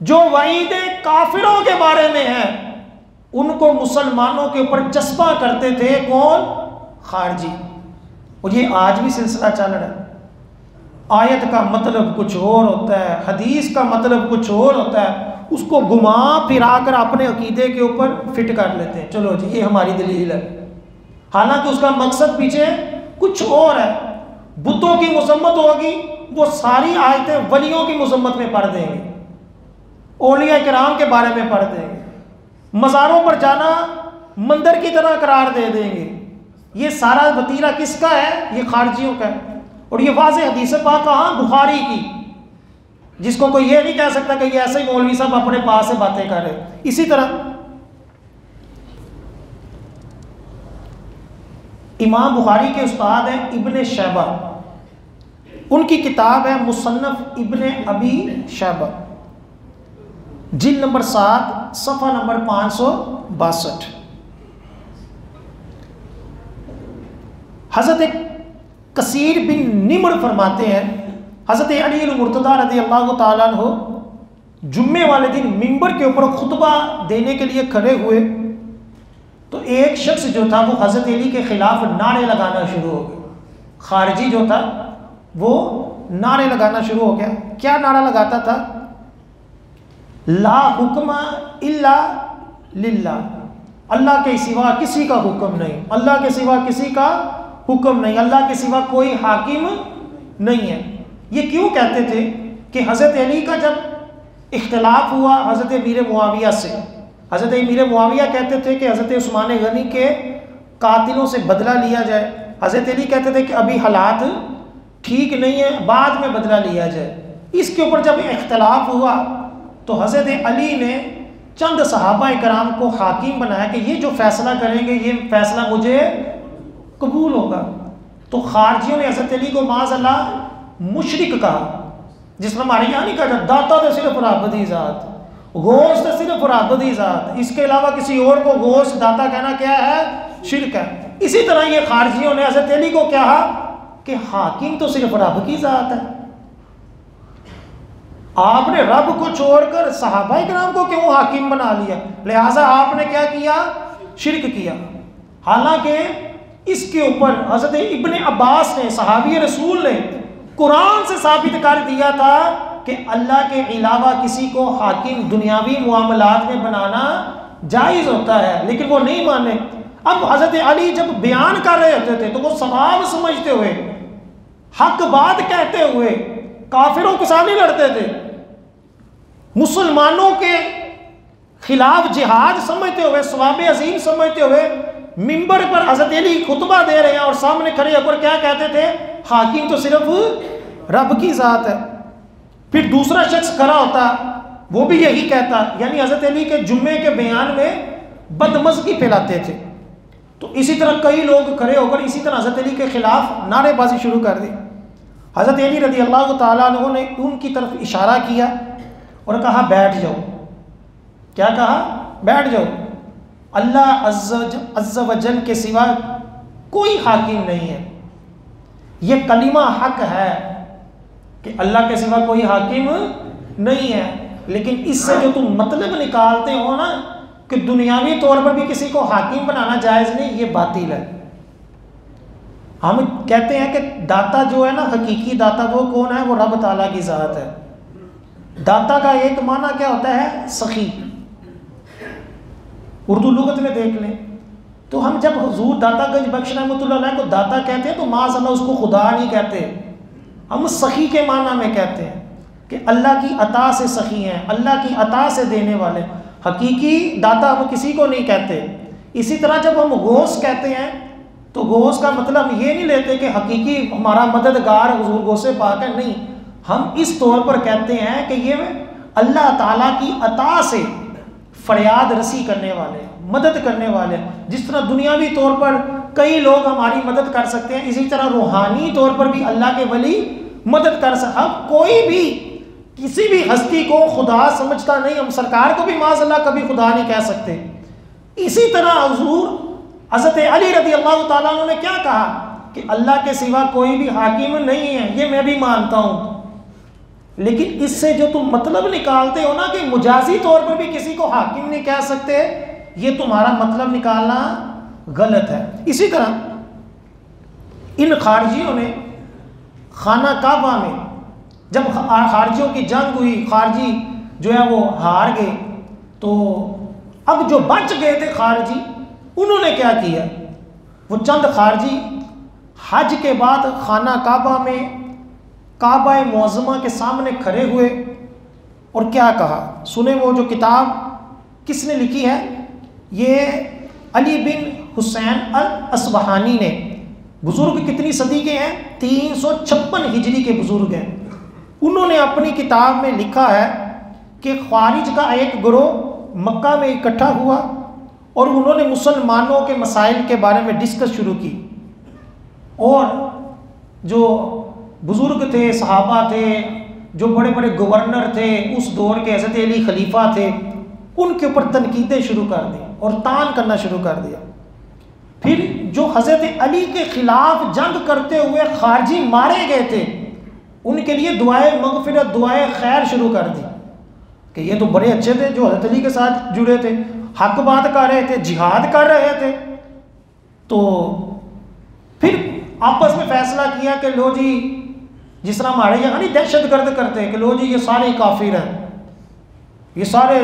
[SPEAKER 1] जो वईदें काफिरों के बारे में हैं उनको मुसलमानों के ऊपर चस्पा करते थे कौन, खारजी। और ये आज भी सिलसिला चल रहा है। आयत का मतलब कुछ और होता है, हदीस का मतलब कुछ और होता है, उसको घुमा फिरा कर अपने अकीदे के ऊपर फिट कर लेते हैं। चलो जी ये हमारी दलील है, हालांकि उसका मकसद पीछे कुछ और है। बुतों की मुसम्मत होगी, वो सारी आयतें वलियों की मुसम्मत में पढ़ देंगे, औलिया किराम के बारे में पढ़ देंगे, मज़ारों पर जाना मंदिर की तरह करार दे देंगे। ये सारा वतीरा किसका है, ये खारजियों का है। और ये वाज़ेह हदीस पाक कहाँ, बुखारी की, जिसको कोई ये नहीं कह सकता कि ये ऐसे ही मौलवी साहब अपने पास से बातें कर रहे। इसी तरह इमाम बुखारी के उस्ताद हैं इब्ने शैबा, उनकी किताब है मुसन्नफ इब्ने अबी शैबा, जिल्द नंबर 7 सफ़ा नंबर 562। हज़रत कसीर बिन निमर फरमाते हैं हज़रत अली मुर्तज़ा रज़ियल्लाहु ताला अन्हु जुम्मे वाले दिन मिंबर के ऊपर खुतबा देने के लिए खड़े हुए तो एक शख्स जो था वो हज़रत अली के ख़िलाफ़ नारे लगाना शुरू हो गया। खारजी जो था वो नारे लगाना शुरू हो गया। क्या नारा लगाता था, ला हुक्म इल्ला लिल्लाह, अल्लाह के सिवा किसी का हुक्म नहीं, अल्लाह के सिवा किसी का हुक्म नहीं, अल्लाह के सिवा कोई हाकिम नहीं है। ये क्यों कहते थे कि हज़रत अली का जब इख्तिलाफ हुआ हज़रत अमीर मुआविया से, हज़रत अमीर मुआविया कहते थे कि हज़रत उस्मान गनी के कातिलों से बदला लिया जाए, हज़रत अली कहते थे कि अभी हालात ठीक नहीं है, बाद में बदला लिया जाए। इसके ऊपर जब इख्तिलाफ हुआ तो हज़रत अली ने चंद सहाबा इकराम को हाकिम बनाया कि ये जो फैसला करेंगे ये फैसला मुझे कबूल होगा। तो खारजियों ने हज़रत अली को माज़अल्लाह मुशरिक कहा। जिस तरह हमारे यहाँ नहीं कहा जाता दाता तो सिर्फ रब दी ज़ात, गौस तो सिर्फ रब दी ज़ात, इसके अलावा किसी और को गौस दाता कहना क्या है? शिरक है। इसी तरह ये खारजियों ने हज़रत अली को कहा कि हाकिम तो सिर्फ रब की ज़ात है। आपने रब को छोड़कर सहाबाए किराम को क्यों हाकिम बना लिया? लिहाजा आपने क्या किया? शिरक किया। हालांकि इसके ऊपर हज़रत इब्ने अब्बास ने, सहाबी रसूल ने कुरान से साबित कर दिया था कि अल्लाह के अलावा किसी को हाकिम दुनियावी मामलात में बनाना जायज़ होता है, लेकिन वो नहीं माने। अब हज़रत अली जब बयान कर रहे होते थे तो वो सवाब समझते हुए, हक बात कहते हुए काफिरों के साथ नहीं लड़ते थे, मुसलमानों के खिलाफ जिहाद समझते हुए, सवाब अजीम समझते हुए मिंबर पर हज़रत अली खुतबा दे रहे हैं और सामने खड़े होकर क्या कहते थे? हाकिम तो सिर्फ रब की ज़ात है। फिर दूसरा शख्स खड़ा होता, वो भी यही कहता, यानी हज़रत अली के जुम्मे के बयान में बदमज़गी फैलाते थे। तो इसी तरह कई लोग खड़े होकर इसी तरह हज़रत अली के खिलाफ नारेबाजी शुरू कर दी। हज़रत अली रज़ी अल्लाह ताला अन्हु ने उनकी तरफ इशारा किया और कहा बैठ जाओ। क्या कहा? बैठ जाओ। अल्लाह अज़्ज़ व जल के सिवा कोई हाकिम नहीं है। यह कलिमा हक है कि अल्लाह के सिवा कोई हाकिम नहीं है, लेकिन इससे जो तुम मतलब निकालते हो ना कि दुनियावी तौर पर भी किसी को हाकिम बनाना जायज़ नहीं, ये बातिल है। हम कहते हैं कि दाता जो है ना, हकीकी दाता वो कौन है? वो रब ताला की ज़ात है। दाता का एक माना क्या होता है? सखी। उर्दू लुगत में देख लें तो हम जब हुजूर दातागंज बख्श रहमतुल्लाह अलैह को दाता कहते हैं तो माज़अल्लाह उसको खुदा नहीं कहते, हम सखी के माना में कहते हैं कि अल्लाह की अता से सखी हैं, अल्लाह की अता से देने वाले। हकीकी दाता हम किसी को नहीं कहते। इसी तरह जब हम गौस कहते हैं तो गौस का मतलब ये नहीं लेते कि हकीकी हमारा मददगार हुजूर गौसे पाक है, नहीं। हम इस तौर पर कहते हैं कि ये अल्लाह ताला की अता से फरियाद रसी करने वाले, मदद करने वाले। जिस तरह दुनियावी तौर पर कई लोग हमारी मदद कर सकते हैं, इसी तरह रूहानी तौर पर भी अल्लाह के वली मदद कर सकते। हम कोई भी किसी भी हस्ती को खुदा समझता नहीं, हम सरकार को भी माज़अल्लाह कभी खुदा नहीं कह सकते। इसी तरह हुजूर हज़रत अली रज़ी अल्लाह ताला अन्हु ने क्या कहा कि अल्लाह के सिवा कोई भी हाकिम नहीं है, ये मैं भी मानता हूँ, लेकिन इससे जो तुम मतलब निकालते हो ना कि मुजाजी तौर पर भी किसी को हाकिम नहीं कह सकते, ये तुम्हारा मतलब निकालना गलत है। इसी तरह इन खारजियों ने खाना काबा में जब खारजियों की जंग हुई, खारजी जो है वो हार गए, तो अब जो बच गए थे खारजी, उन्होंने क्या किया? वो चंद खारजी हज के बाद खाना काबा में काबा मुअज़्ज़मा के सामने खड़े हुए और क्या कहा? सुने वो जो किताब किसने लिखी है? ये अली बिन हुसैन अल अस्बहानी ने। बुज़ुर्ग कितनी सदी के हैं? 356 हिजरी के बुज़ुर्ग हैं। उन्होंने अपनी किताब में लिखा है कि ख्वारिज का एक गिरोह मक्का में इकट्ठा हुआ और उन्होंने मुसलमानों के मसाइल के बारे में डिस्कस शुरू की, और जो बुज़ुर्ग थे, सहाबा थे, जो बड़े बड़े गवर्नर थे उस दौर के, हज़रत अली खलीफा थे, उनके ऊपर तनकीदें शुरू कर दी और तान करना शुरू कर दिया। फिर जो हज़रत अली के ख़िलाफ़ जंग करते हुए खारजी मारे गए थे, उनके लिए दुआए मग़फ़िरत, दुआए खैर शुरू कर दी कि ये तो बड़े अच्छे थे जो हज़रत अली के साथ जुड़े थे, हक बात कर रहे थे, जिहाद कर रहे थे। तो फिर आपस में फ़ैसला किया कि लो जी, जिस तरह हमारे यहाँ नहीं दहशतगर्द करते हैं कि लो जी ये सारे काफिर हैं, ये सारे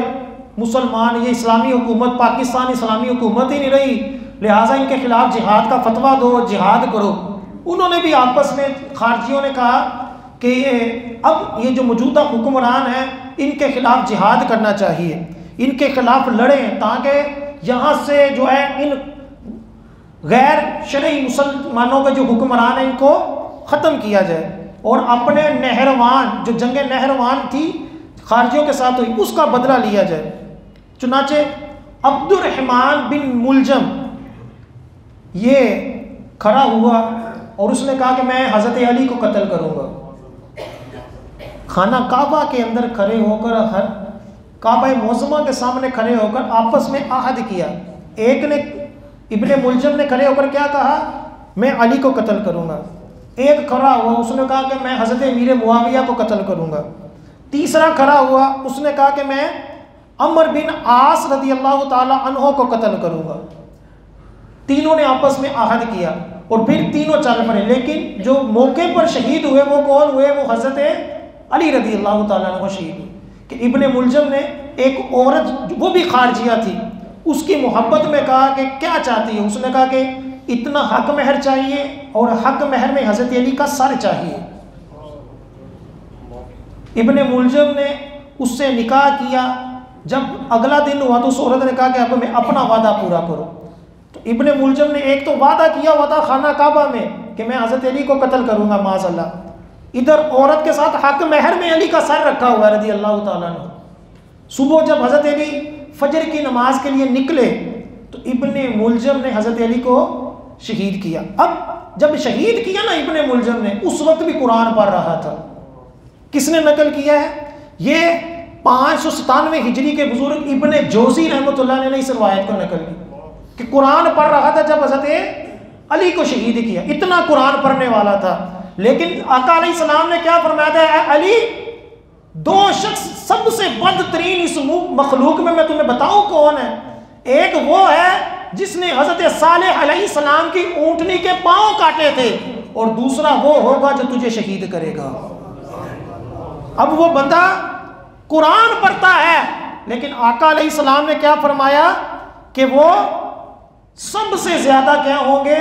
[SPEAKER 1] मुसलमान, ये इस्लामी हुकूमत पाकिस्तान इस्लामी हुकूमत ही नहीं रही, लिहाजा इनके खिलाफ जिहाद का फतवा दो, जिहाद करो। उन्होंने भी आपस में, खारजियों ने कहा कि ये जो मौजूदा हुक्मरान हैं इनके खिलाफ जिहाद करना चाहिए, इनके खिलाफ लड़ें ताकि यहाँ से जो है इन गैर शरई मुसलमानों के जो हुक्मरान हैं इनको ख़त्म किया जाए, और अपने नहरवान, जो जंग नहरवान थी खारजियों के साथ हुई, उसका बदला लिया जाए। चुनाचे अब्दुर्रहमान बिन मुलजम ये खड़ा हुआ और उसने कहा कि मैं हज़रत अली को कत्ल करूँगा। खाना काबा के अंदर खड़े होकर, हर काबा मुअज़्ज़मा के सामने खड़े होकर आपस में आहद किया। एक ने, इब्ने मुलजम ने खड़े होकर क्या कहा, मैं अली को कत्ल करूँगा। एक खड़ा हुआ, उसने कहा कि मैं हज़रत अमीर मुआविया को कत्ल करूँगा। तीसरा खड़ा हुआ, उसने कहा कि मैं अमर बिन आस रज़ी अल्लाह ताला अन्हो को कत्ल करूँगा। तीनों ने आपस में आहद किया और फिर तीनों चल पड़े। लेकिन जो मौके पर शहीद हुए वो कौन हुए, वो हज़रत अली रज़ी अल्लाह ताला अन्हो शहीद हुए। कि इब्ने मुलजम ने एक औरत, वो भी खारजिया थी, उसकी मोहब्बत में कहा कि क्या चाहती है। उसने कहा कि इतना हक महर चाहिए और हक महर में हज़रत अली का सर चाहिए। इब्ने मुलजम ने उससे निकाह किया। जब अगला दिन हुआ तो उस औरत ने कहा कि अब मैं अपना वादा पूरा करो। तो इब्ने मुलजम ने एक तो वादा किया हुआ था खाना काबा में कि मैं हज़रत अली को कत्ल करूँगा माज़अल्लाह, इधर औरत के साथ हक महर में अली का सर रखा हुआ रज़ी अल्लाह ताला अन्हु। सुबह जब हज़रत अली फजर की नमाज के लिए निकले तो इब्ने मुलजम ने हज़रत अली को शहीद किया। अब जब शहीद किया ना इब्ने मुलजम ने, उस वक्त भी कुरान पढ़ रहा था। किसने नकल किया है? ये 597 हिजरी के बुजुर्ग इब्ने जोजी रहमतुल्लाह ने इस रवायत को नकल की कि कुरान पढ़ रहा था जब हज़रत अली को शहीद किया। इतना कुरान पढ़ने वाला था। लेकिन आका अलैहिस्सलाम ने क्या फरमाया था, अली दो शख्स सबसे बदतरीन इस मखलूक में मैं तुम्हें बताऊं कौन है। एक वो है जिसने हज़रत सालेह अलैहिस्सलाम की ऊंटनी के पांव काटे थे, और दूसरा वो होगा जो तुझे शहीद करेगा। अब वो बंदा कुरान पढ़ता है, लेकिन आका अलैहिस्सलाम ने क्या फरमाया कि वो सबसे ज्यादा क्या होंगे,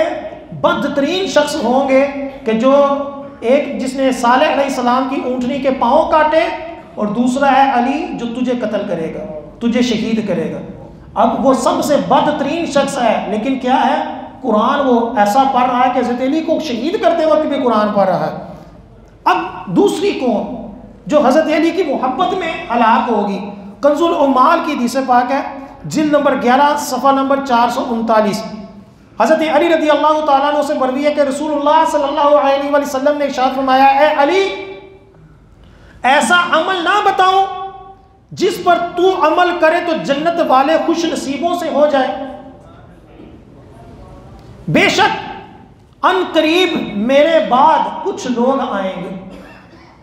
[SPEAKER 1] बदतरीन शख्स होंगे कि जो एक जिसने सालेह अलैहिस्सलाम की ऊंटनी के पांव काटे, और दूसरा है अली जो तुझे कत्ल करेगा, तुझे शहीद करेगा। अब वो सबसे बदतरीन शख्स है, लेकिन क्या है, कुरान वो ऐसा पढ़ रहा है कि हज़रत अली को शहीद करते वक्त भी कुरान पढ़ रहा है। अब दूसरी कौम जो हज़रत अली की मोहब्बत में हलाक होगी, कंजुल उम्माल की हदीस पाक है, जिल्द नंबर 11 सफ़ा नंबर 439। हज़रत अली रज़ी अल्लाह ताला अन्हु से मरवी है कि रसूलुल्लाह सल्लल्लाहु अलैहि वसल्लम ने इरशाद फरमाया, ए अली, ऐसा अमल ना बताऊं जिस पर तू अमल करे तो जन्नत वाले खुश नसीबों से हो जाए। बेशक अनकरीब मेरे बाद कुछ लोग आएंगे।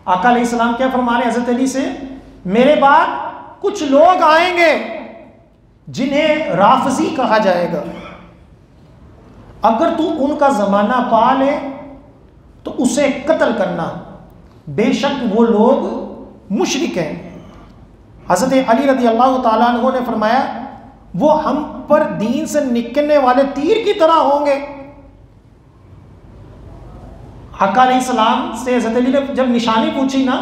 [SPEAKER 1] आका अलैहिस्सलाम क्या फरमा रहे हज़रत अली से, मेरे बाद कुछ लोग आएंगे जिन्हें राफजी कहा जाएगा। अगर तू उनका ज़माना पा ले तो उसे कत्ल करना, बेशक वो लोग मुशरिक हैं। हज़रत अली रज़ी अल्लाह ताला अन्हु ने फरमाया, वो हम पर दीन से निकलने वाले तीर की तरह होंगे। आका अलैहिस्सलाम से हज़रत अली ने जब निशानी पूछी ना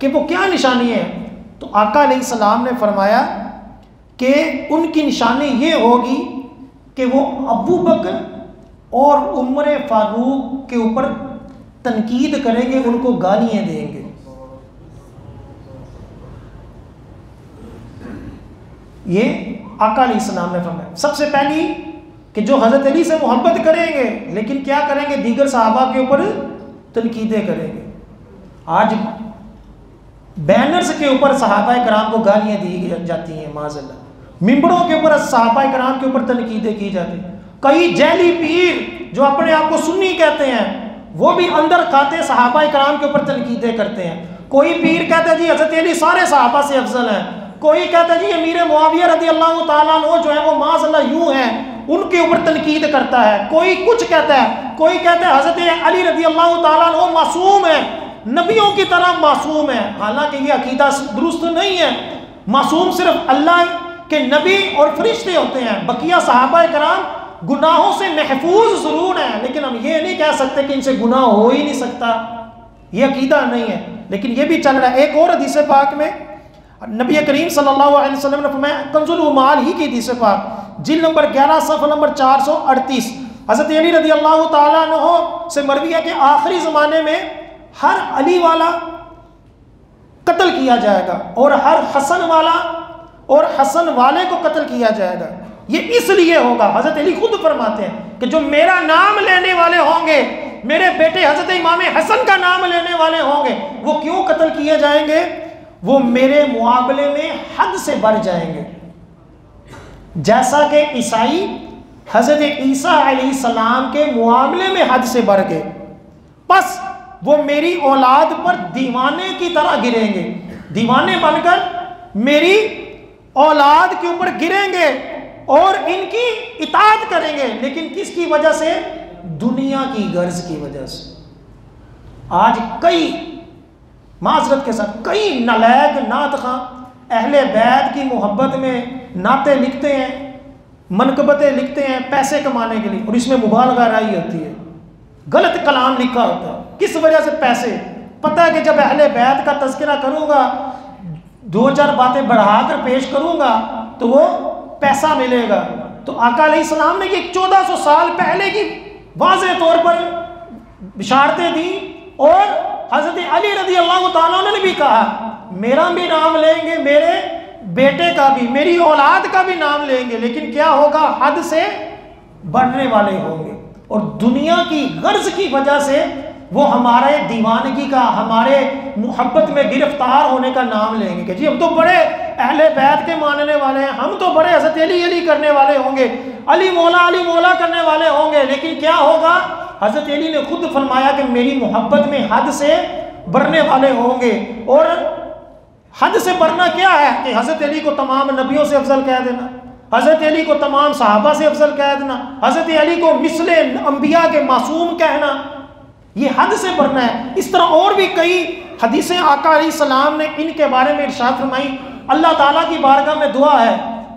[SPEAKER 1] कि वो क्या निशानी है, तो आका अलैहिस्सलाम ने फरमाया कि उनकी निशानी ये होगी कि वो अबू बकर और उमर फारूक के ऊपर तनकीद करेंगे, उनको गालियाँ देंगे। ये आका अलैहिस्सलाम ने फरमाया। सबसे पहली कि जो हज़रत अली से मोहब्बत करेंगे, लेकिन क्या करेंगे, दीगर सहाबा के ऊपर तनकीदें करेंगे। आज बैनर्स के ऊपर सहाबा कराम को गालियाँ दी जाती हैं, माज़अल्लाह। मिंबरों के ऊपर सहाबा कराम के ऊपर तनकीदें की जाती हैं। कई जैली पीर जो अपने आप को सुन्नी कहते हैं, वो भी अंदर खाते सहाबा कराम के ऊपर तनकीदें करते हैं। कोई पीर कहता है जी हज़रत अली सारे सहाबा से अफजल हैं, कोई कहता है जी अमीर मुआविया रज़ी अल्लाह ताला अन्हु जो है वो माज़अल्लाह यूं हैं, उनके ऊपर तनकीद करता है। कोई कुछ कहता है, कोई कहता है हज़रत अली रज़ी अल्लाह ताला अन्हु मासूम है, नबियों की तरह मासूम है। हालांकि ये अकीदा दुरुस्त नहीं है। मासूम सिर्फ अल्लाह के नबी और फरिश्ते होते हैं। बकिया सहाबा कराम गुनाहों से महफूज ज़रूर हैं, लेकिन हम ये नहीं कह सकते कि इनसे गुनाह हो ही नहीं सकता। ये अकीदा नहीं है, लेकिन ये भी चल रहा है। एक और हदीस पाक में नबी करीम सल्लल्लाहु अलैहि वसल्लम ने फरमाया, कंजुल उमाल ही की हदीस पाक, जिल्द नंबर 11 सफ़ा नंबर 438, हज़रत अली रज़ी अल्लाह ताला अन्हु से मरवी है कि आखिरी ज़माने में हर अली वाला कत्ल किया जाएगा और हर हसन वाला और हसन वाले को कत्ल किया जाएगा। ये इसलिए होगा, हज़रत अली खुद फरमाते हैं कि जो मेरा नाम लेने वाले होंगे मेरे बेटे हजरत इमाम हसन का नाम लेने वाले होंगे, वो क्यों कत्ल किए जाएंगे? वो मेरे मुआबले में हद से बढ़ जाएंगे। जैसा कि ईसाई हजरत ईसा अलैहिस्सलाम के मुआबले में हद से बढ़ गए, बस वो मेरी औलाद पर दीवाने की तरह गिरेंगे, दीवाने बनकर मेरी औलाद के ऊपर गिरेंगे और इनकी इताअत करेंगे। लेकिन किसकी वजह से? दुनिया की गर्ज की वजह से। आज कई माजरत के साथ कई नलायक नात खां अहले बैत की मोहब्बत में नाते लिखते हैं, मनकबतें लिखते हैं पैसे कमाने के लिए, और इसमें मुबालगा राई होती है, गलत कलाम लिखा होता है। किस वजह से? पैसे। पता है कि जब अहले बैत का तज़किरा करूंगा, दो चार बातें बढ़ाकर पेश करूंगा तो वो पैसा मिलेगा। तो आका अलैहिस्सलाम ने ये 1400 साल पहले की वाज़ेह तौर पर बिशारतें दी, और हज़रत अली रज़ी अल्लाह तआला अन्हु ने भी कहा मेरा भी नाम लेंगे, मेरे बेटे का भी, मेरी औलाद का भी नाम लेंगे, लेकिन क्या होगा? हद से बढ़ने वाले होंगे, और दुनिया की गर्ज की वजह से वो हमारे दीवानगी का, हमारे मोहब्बत में गिरफ्तार होने का नाम लेंगे कि जी हम तो बड़े अहले बैत के मानने वाले हैं, हम तो बड़े हज़रत अली अली करने वाले होंगे, अली मौला करने वाले होंगे। लेकिन क्या होगा? हज़रत अली ने खुद फरमाया कि मेरी मोहब्बत में हद से बढ़ने वाले होंगे। और हद से बढ़ना क्या है? कि हज़रत अली को तमाम नबियों से अफजल कह देना, हज़रत अली को तमाम सहाबा से अफजल कह देना, हज़रत अली को मिसले अंबिया के मासूम कहना, ये हद से बढ़ना है। इस तरह और भी कई हदीसें आका अलैहिस्सलाम ने इनके बारे में इरशाद फरमाई। अल्लाह ताला की बारगाह में दुआ है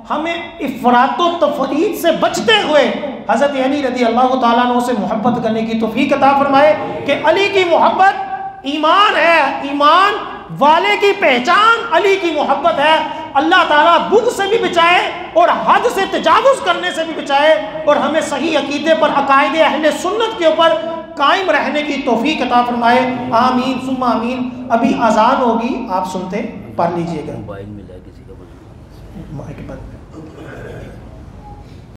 [SPEAKER 1] हमें इफ़रात व तफरीद से बचते हुए हज़रत अली रज़ी अल्लाह ताला अन्हु से मोहब्बत करने की तौफीक अता फरमाए कि अली की मोहब्बत ईमान है, ईमान वाले की पहचान अली की मोहब्बत है। अल्लाह ताला बुग़्ज़ से भी बचाए और हद से तजावुज़ करने से भी बचाए, और हमें सही अकीदे पर, अकायदे अहले सुन्नत के ऊपर कायम रहने की तौफीक अता फरमाए। आमीन सुम्मा आमीन। अभी अजान होगी, आप सुनते पढ़ लीजिएगा। मोबाइल मिला किसी का माइक बंद।